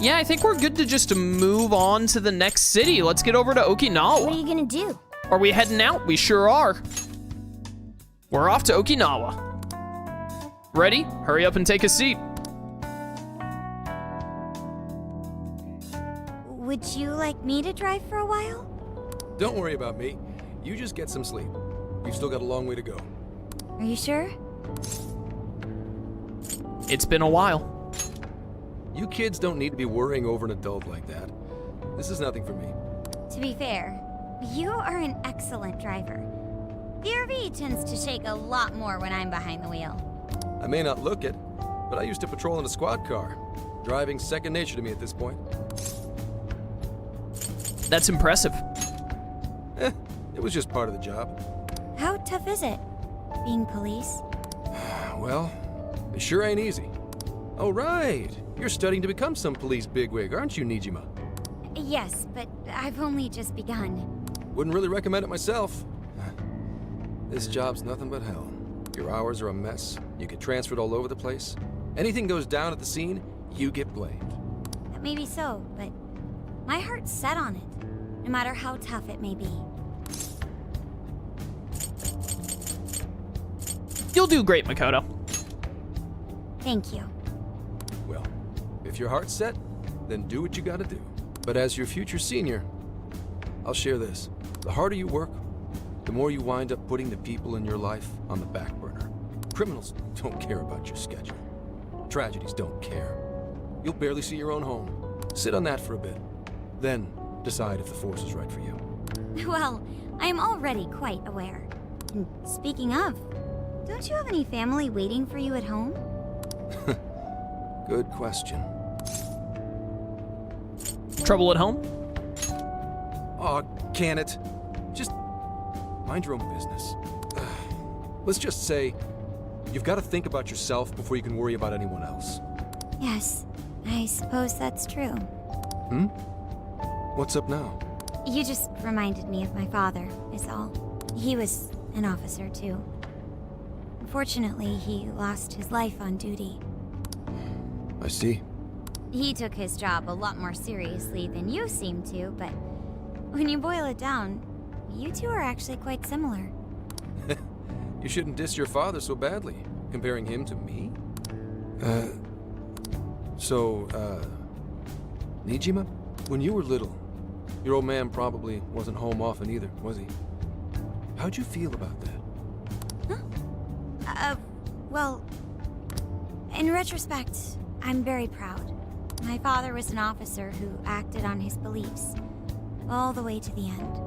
Yeah, I think we're good to just move on to the next city. Let's get over to Okinawa. What are you gonna do? Are we heading out? We sure are. We're off to Okinawa. Ready? Hurry up and take a seat. Would you like me to drive for a while? Don't worry about me. You just get some sleep. We've still got a long way to go. Are you sure? It's been a while. You kids don't need to be worrying over an adult like that. This is nothing for me. To be fair, you are an excellent driver. The RV tends to shake a lot more when I'm behind the wheel. I may not look it, but I used to patrol in a squad car. Driving's second nature to me at this point. That's impressive. It was just part of the job. How tough is it, being police? Well, it sure ain't easy. Oh, right. You're studying to become some police bigwig, aren't you, Nijima? Yes, but I've only just begun. Wouldn't really recommend it myself. This job's nothing but hell. Your hours are a mess. You get transferred all over the place. Anything goes down at the scene, you get blamed. That may be so, but my heart's set on it, no matter how tough it may be. You'll do great, Makoto. Thank you. Well, if your heart's set, then do what you gotta do. But as your future senior, I'll share this. The harder you work, the more you wind up putting the people in your life on the back burner. Criminals don't care about your schedule. Tragedies don't care. You'll barely see your own home. Sit on that for a bit. Then decide if the force is right for you. Well, I am already quite aware. And speaking of, don't you have any family waiting for you at home? Good question. Trouble at home? Aw, can it? Just mind your own business. Let's just say you've got to think about yourself before you can worry about anyone else. Yes, I suppose that's true. What's up now? You just reminded me of my father, is all. He was an officer, too. Unfortunately, he lost his life on duty. I see. He took his job a lot more seriously than you seem to, but when you boil it down, you two are actually quite similar. You shouldn't diss your father so badly, comparing him to me. Nijima, when you were little, your old man probably wasn't home often either, was he? How'd you feel about that? Well, in retrospect, I'm very proud. My father was an officer who acted on his beliefs, all the way to the end.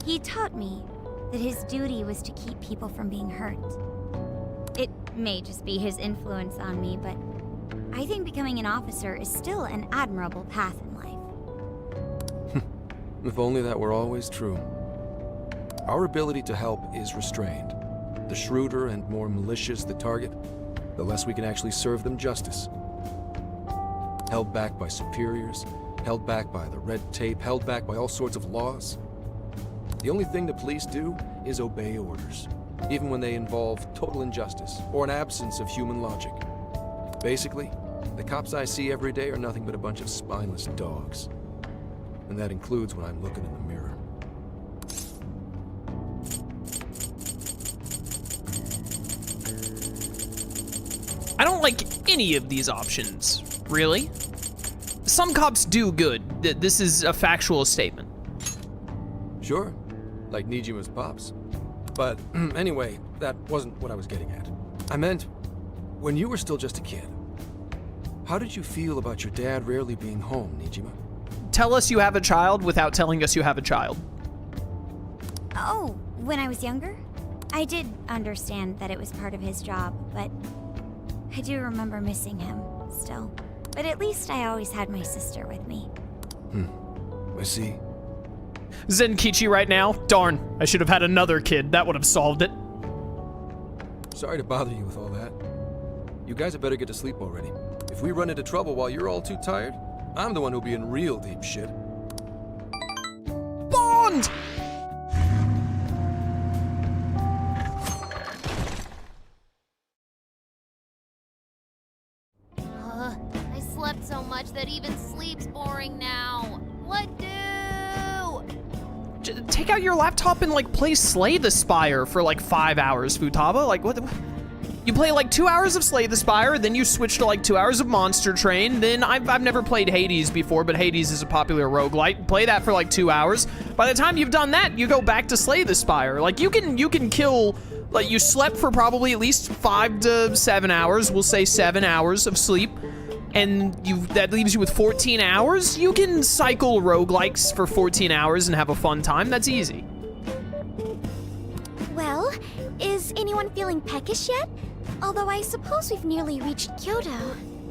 He taught me that his duty was to keep people from being hurt. It may just be his influence on me, but I think becoming an officer is still an admirable path in life. If only that were always true. Our ability to help is restrained. The shrewder and more malicious the target, the less we can actually serve them justice. Held back by superiors, held back by the red tape, held back by all sorts of laws. The only thing the police do is obey orders, even when they involve total injustice or an absence of human logic. Basically, the cops I see every day are nothing but a bunch of spineless dogs. And that includes when I'm looking in the mirror. I don't like any of these options, really. Some cops do good. This is a factual statement. Sure, like Nijima's pops. But anyway, that wasn't what I was getting at. I meant, when you were still just a kid, how did you feel about your dad rarely being home, Nijima? Tell us you have a child without telling us you have a child. Oh, when I was younger? I did understand that it was part of his job, but I do remember missing him, still. But at least I always had my sister with me. I see. Zenkichi right now? Darn, I should have had another kid. That would have solved it. Sorry to bother you with all that. You guys had better get to sleep already. If we run into trouble while you're all too tired, I'm the one who'll be in real deep shit. Bond! I slept so much that even sleep's boring now. What do? Take out your laptop and like play Slay the Spire for like 5 hours, Futaba. Like what? You play like 2 hours of Slay the Spire, then you switch to like 2 hours of Monster Train. Then I've never played Hades before, but Hades is a popular roguelite. Play that for like 2 hours. By the time you've done that, you go back to Slay the Spire. Like you can kill, like you slept for probably at least 5 to 7 hours. We'll say 7 hours of sleep. And that leaves you with 14 hours? You can cycle roguelikes for 14 hours and have a fun time. That's easy. Well, is anyone feeling peckish yet? Although I suppose we've nearly reached Kyoto.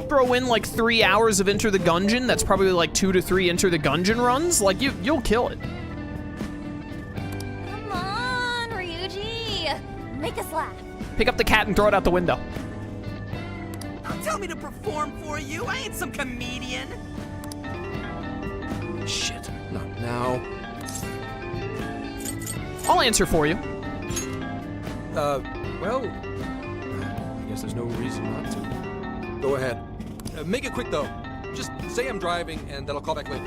Throw in like 3 hours of Enter the Gungeon. That's probably like 2 to 3 Enter the Gungeon runs. Like you'll kill it. Come on, Ryuji. Make us laugh. Pick up the cat and throw it out the window. Don't tell me to perform for you. I ain't some comedian. Shit, not now. I'll answer for you. Well, I guess there's no reason not to. Go ahead. Make it quick, though. Just say I'm driving, and then I'll call back later.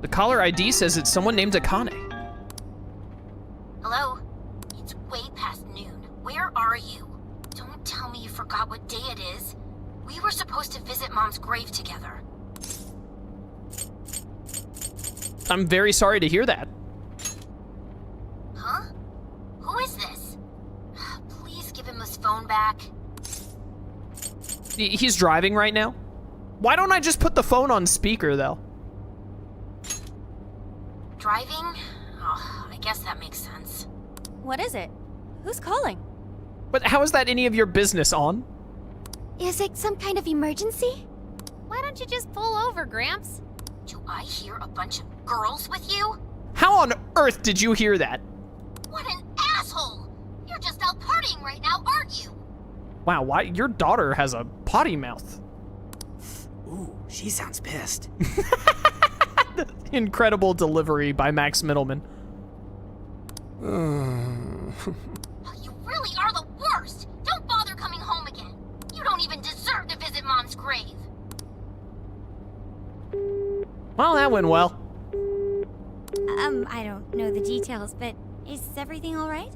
The caller ID says it's someone named Akane. Hello? It's way past noon. Where are you? Don't tell me you forgot what day it is. We were supposed to visit Mom's grave together. I'm very sorry to hear that. Huh? Who is this? Please give him his phone back. He's driving right now. Why don't I just put the phone on speaker, though? Driving? Oh, I guess that makes sense. What is it? Who's calling? But how is that any of your business, On? Is it some kind of emergency? Why don't you just pull over, Gramps? Do I hear a bunch of girls with you? How on earth did you hear that? What an asshole! You're just out partying right now, aren't you? Wow, why? Your daughter has a potty mouth. Ooh, she sounds pissed. Incredible delivery by Max Middleman. You really are the worst! Don't bother coming home again. You don't even deserve to visit Mom's grave. Well, that went well. I don't know the details, but is everything all right?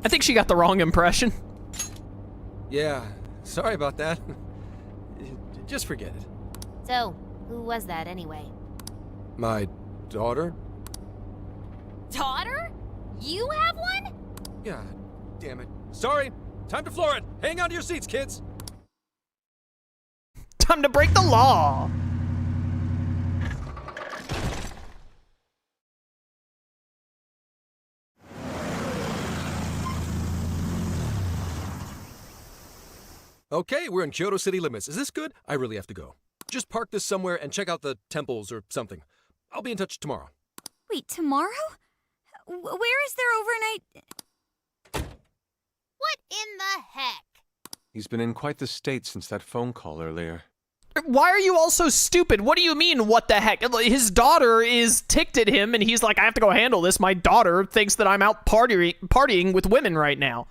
I think she got the wrong impression. Yeah, sorry about that. Just forget it. So, who was that anyway? My daughter? Daughter? You have one? Yeah, damn it. Sorry, time to floor it. Hang on to your seats, kids. Time to break the law. Okay, we're in Kyoto city limits. Is this good? I really have to go. Just park this somewhere and check out the temples or something. I'll be in touch tomorrow. Wait, tomorrow? Where is their overnight? What in the heck? He's been in quite the state since that phone call earlier. Why are you all so stupid? What do you mean, what the heck? His daughter is ticked at him, and he's like, I have to go handle this. My daughter thinks that I'm out partying with women right now.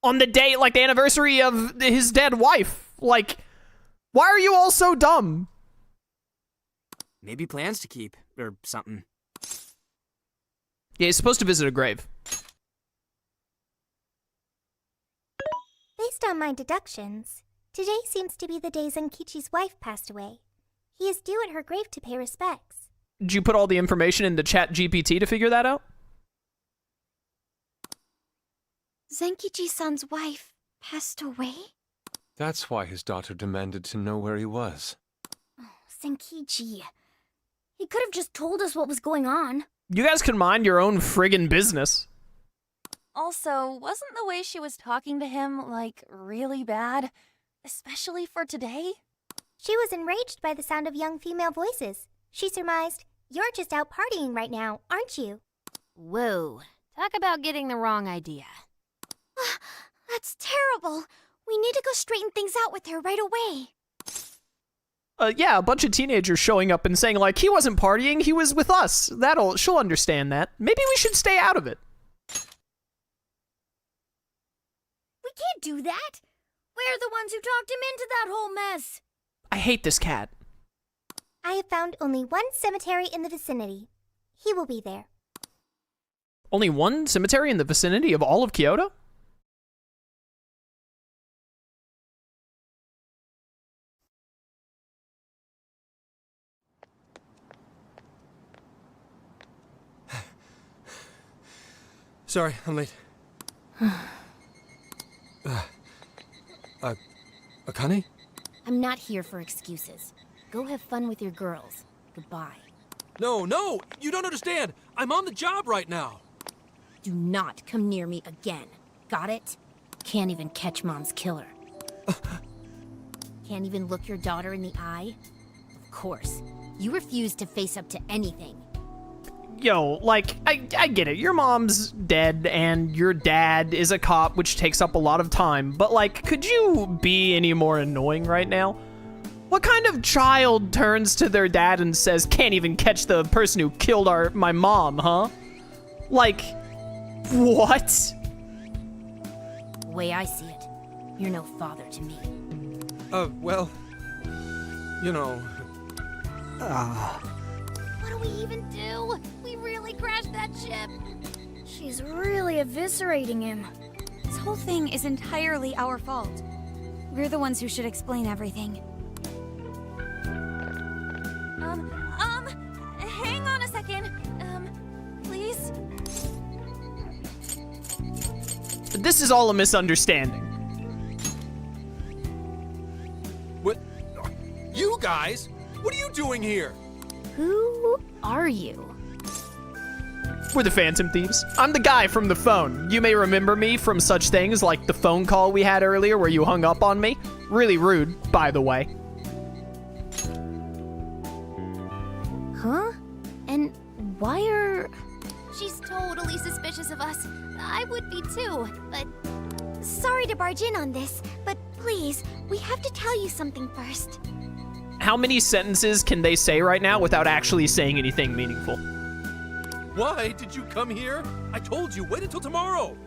On the day, like, the anniversary of his dead wife. Like, why are you all so dumb? Maybe plans to keep, or something. Yeah, he's supposed to visit a grave. Based on my deductions, today seems to be the day Zenkichi's wife passed away. He is due at her grave to pay respects. Did you put all the information into ChatGPT to figure that out? Zenkichi-san's wife passed away? That's why his daughter demanded to know where he was. Oh, Zenkichi. He could have just told us what was going on. You guys can mind your own friggin' business. Also, wasn't the way she was talking to him, like, really bad? Especially for today? She was enraged by the sound of young female voices. She surmised, "You're just out partying right now, aren't you?" Whoa. Talk about getting the wrong idea. That's terrible. We need to go straighten things out with her right away. Yeah, a bunch of teenagers showing up and saying, like, he wasn't partying, he was with us. She'll understand that. Maybe we should stay out of it. We can't do that. We're the ones who talked him into that whole mess. I hate this cat. I have found only one cemetery in the vicinity. He will be there. Only one cemetery in the vicinity of all of Kyoto? Sorry, I'm late. Akane? I'm not here for excuses. Go have fun with your girls. Goodbye. No, you don't understand. I'm on the job right now. Do not come near me again. Got it? Can't even catch Mom's killer. Can't even look your daughter in the eye? Of course. You refuse to face up to anything. Yo, like, I get it. Your mom's dead and your dad is a cop, which takes up a lot of time. But, like, could you be any more annoying right now? What kind of child turns to their dad and says, can't even catch the person who killed my mom, huh? Like, what? The way I see it, you're no father to me. Well, you know... What do we even do? We really crashed that ship. She's really eviscerating him. This whole thing is entirely our fault. We're the ones who should explain everything. Hang on a second. Please? This is all a misunderstanding. What? You guys? What are you doing here? Who are you? We're the Phantom Thieves. I'm the guy from the phone. You may remember me from such things like the phone call we had earlier where you hung up on me. Really rude, by the way. Huh? And why are... She's totally suspicious of us. I would be too, but... Sorry to barge in on this, but please, we have to tell you something first. How many sentences can they say right now without actually saying anything meaningful? Why did you come here? I told you, wait until tomorrow.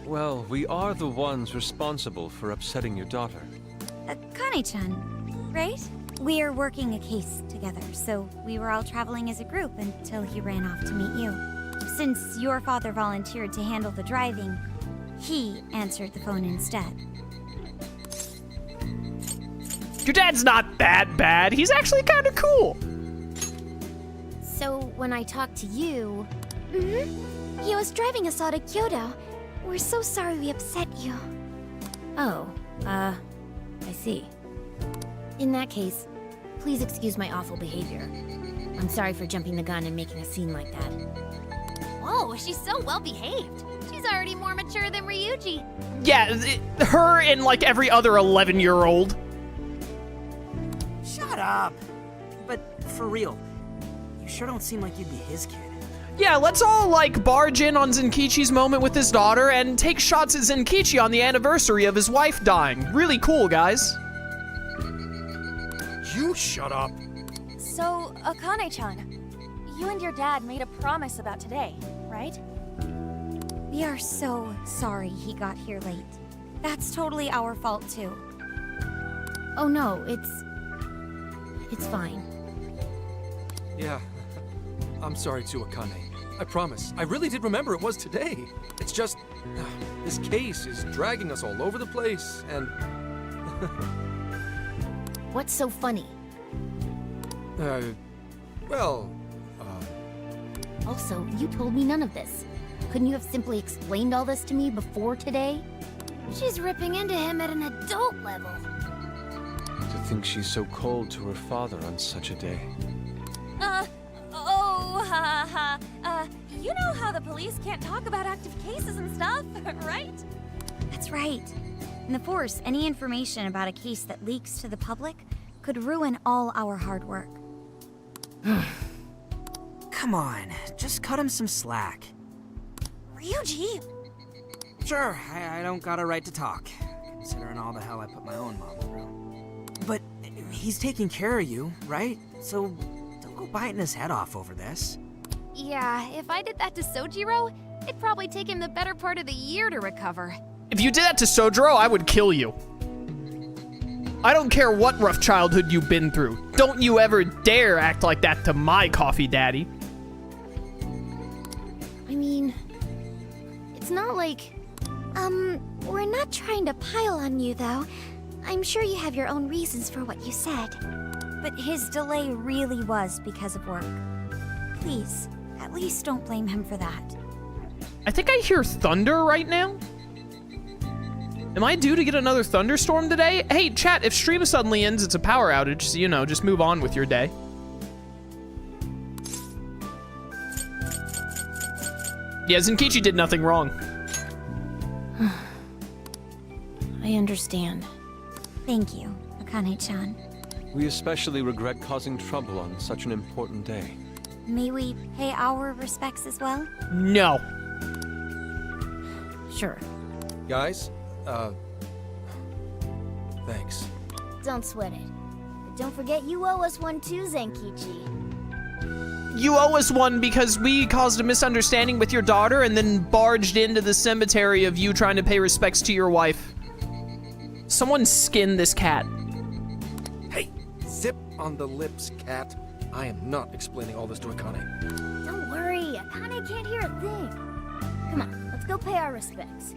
Well, we are the ones responsible for upsetting your daughter. Akane-chan, right? We are working a case together, so we were all traveling as a group until he ran off to meet you. Since your father volunteered to handle the driving, he answered the phone instead. Your dad's not that bad. He's actually kind of cool. So when I talked to you... He was driving us all to Kyoto. We're so sorry we upset you. Oh, I see. In that case, please excuse my awful behavior. I'm sorry for jumping the gun and making a scene like that. Whoa, she's so well behaved. She's already more mature than Ryuji. Yeah, her and like every other 11-year-old. Shut up. But for real, you sure don't seem like you'd be his kid. Yeah, let's all like barge in on Zenkichi's moment with his daughter and take shots at Zenkichi on the anniversary of his wife dying. Really cool, guys. You shut up. So, Akane-chan, you and your dad made a promise about today, right? We are so sorry he got here late. That's totally our fault too. Oh no, it's fine. Yeah, I'm sorry too, Akane. I promise. I really did remember it was today. It's just, this case is dragging us all over the place, and... What's so funny? Also, you told me none of this. Couldn't you have simply explained all this to me before today? She's ripping into him at an adult level. To think she's so cold to her father on such a day. You know how the police can't talk about active cases and stuff, right? That's right. In the Force, any information about a case that leaks to the public could ruin all our hard work. Come on, just cut him some slack. Ryuji! Sure, I don't got a right to talk, considering all the hell I put my own mom through. But he's taking care of you, right? So don't go biting his head off over this. Yeah, if I did that to Sojiro, it'd probably take him the better part of the year to recover. If you did that to Sojiro, I would kill you. I don't care what rough childhood you've been through. Don't you ever dare act like that to my coffee daddy. I mean, it's not like... we're not trying to pile on you, though. I'm sure you have your own reasons for what you said. But his delay really was because of work. Please, at least don't blame him for that. I think I hear thunder right now. Am I due to get another thunderstorm today? Hey, chat, if stream suddenly ends, it's a power outage, so, you know, just move on with your day. Yeah, Zenkichi did nothing wrong. I understand. Thank you, Akane-chan. We especially regret causing trouble on such an important day. May we pay our respects as well? No. Sure. Guys, thanks. Don't sweat it. But don't forget you owe us one too, Zenkichi. You owe us one because we caused a misunderstanding with your daughter and then barged into the cemetery of you trying to pay respects to your wife. Someone skin this cat. Hey, zip on the lips, cat. I am not explaining all this to Akane. Don't worry, Akane can't hear a thing. Come on, let's go pay our respects.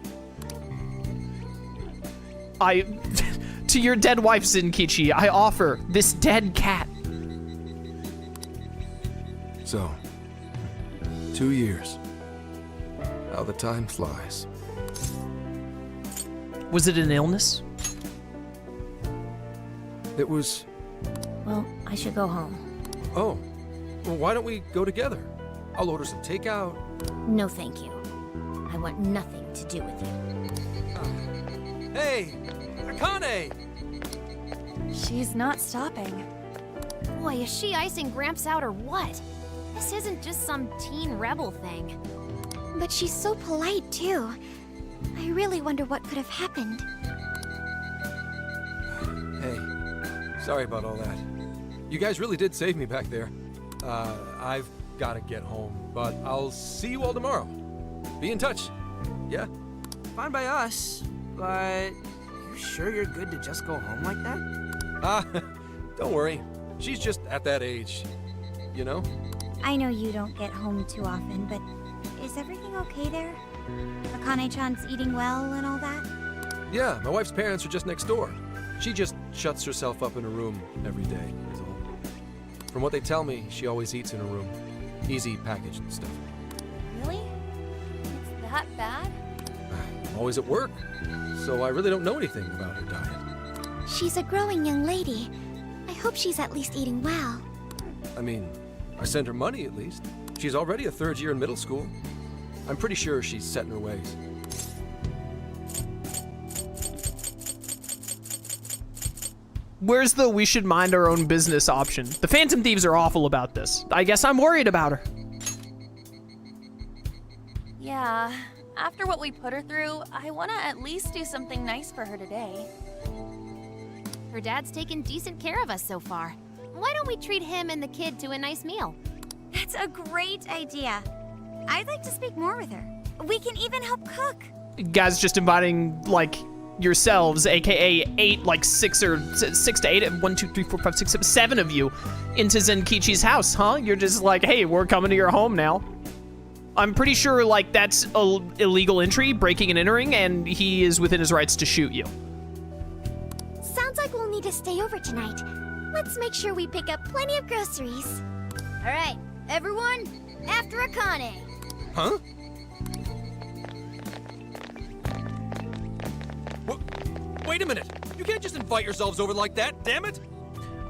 To your dead wife, Zenkichi, I offer this dead cat. So, 2 years. How the time flies. Was it an illness? It was... Well, I should go home. Oh, well, why don't we go together? I'll order some takeout. No, thank you. I want nothing to do with you. Hey, Akane! She's not stopping. Boy, is she icing Gramps out or what? This isn't just some teen rebel thing. But she's so polite, too. I really wonder what could have happened. Hey, sorry about all that. You guys really did save me back there. I've gotta get home, but I'll see you all tomorrow. Be in touch. Yeah? Fine by us, but you sure you're good to just go home like that? Don't worry. She's just at that age, you know? I know you don't get home too often, but is everything okay there? Akane-chan's eating well and all that? Yeah, my wife's parents are just next door. She just shuts herself up in her room every day, is all. From what they tell me, she always eats in her room. Easy packaged and stuff. Really? It's that bad? I'm always at work, so I really don't know anything about her diet. She's a growing young lady. I hope she's at least eating well. I mean, I send her money at least. She's already a third year in middle school. I'm pretty sure she's set in her ways. Where's the we should mind our own business option? The Phantom Thieves are awful about this. I guess I'm worried about her. Yeah. After what we put her through, I want to at least do something nice for her today. Her dad's taken decent care of us so far. Why don't we treat him and the kid to a nice meal? That's a great idea. I'd like to speak more with her. We can even help cook. Guys just inviting, like, yourselves, aka 6 to 8, 1, 2, 3, 4, 5, 6, 7, 7 of you into Zenkichi's house, huh? You're just like, hey, we're coming to your home now. I'm pretty sure, like, that's illegal entry, breaking and entering, and he is within his rights to shoot you. Sounds like we'll need to stay over tonight. Let's make sure we pick up plenty of groceries. All right, everyone, after Akane. Huh? Wait a minute! You can't just invite yourselves over like that, damn it!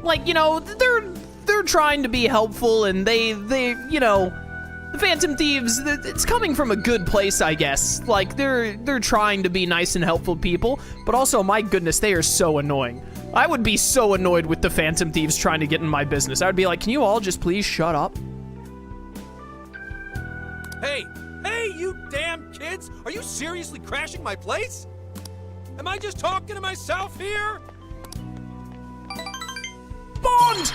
Like, you know, they're trying to be helpful, and they you know, the Phantom Thieves, it's coming from a good place, I guess. Like, they're trying to be nice and helpful people, but also, my goodness, they are so annoying. I would be so annoyed with the Phantom Thieves trying to get in my business. I would be like, can you all just please shut up? Hey, you damn kids! Are you seriously crashing my place? Am I just talking to myself here? Bond!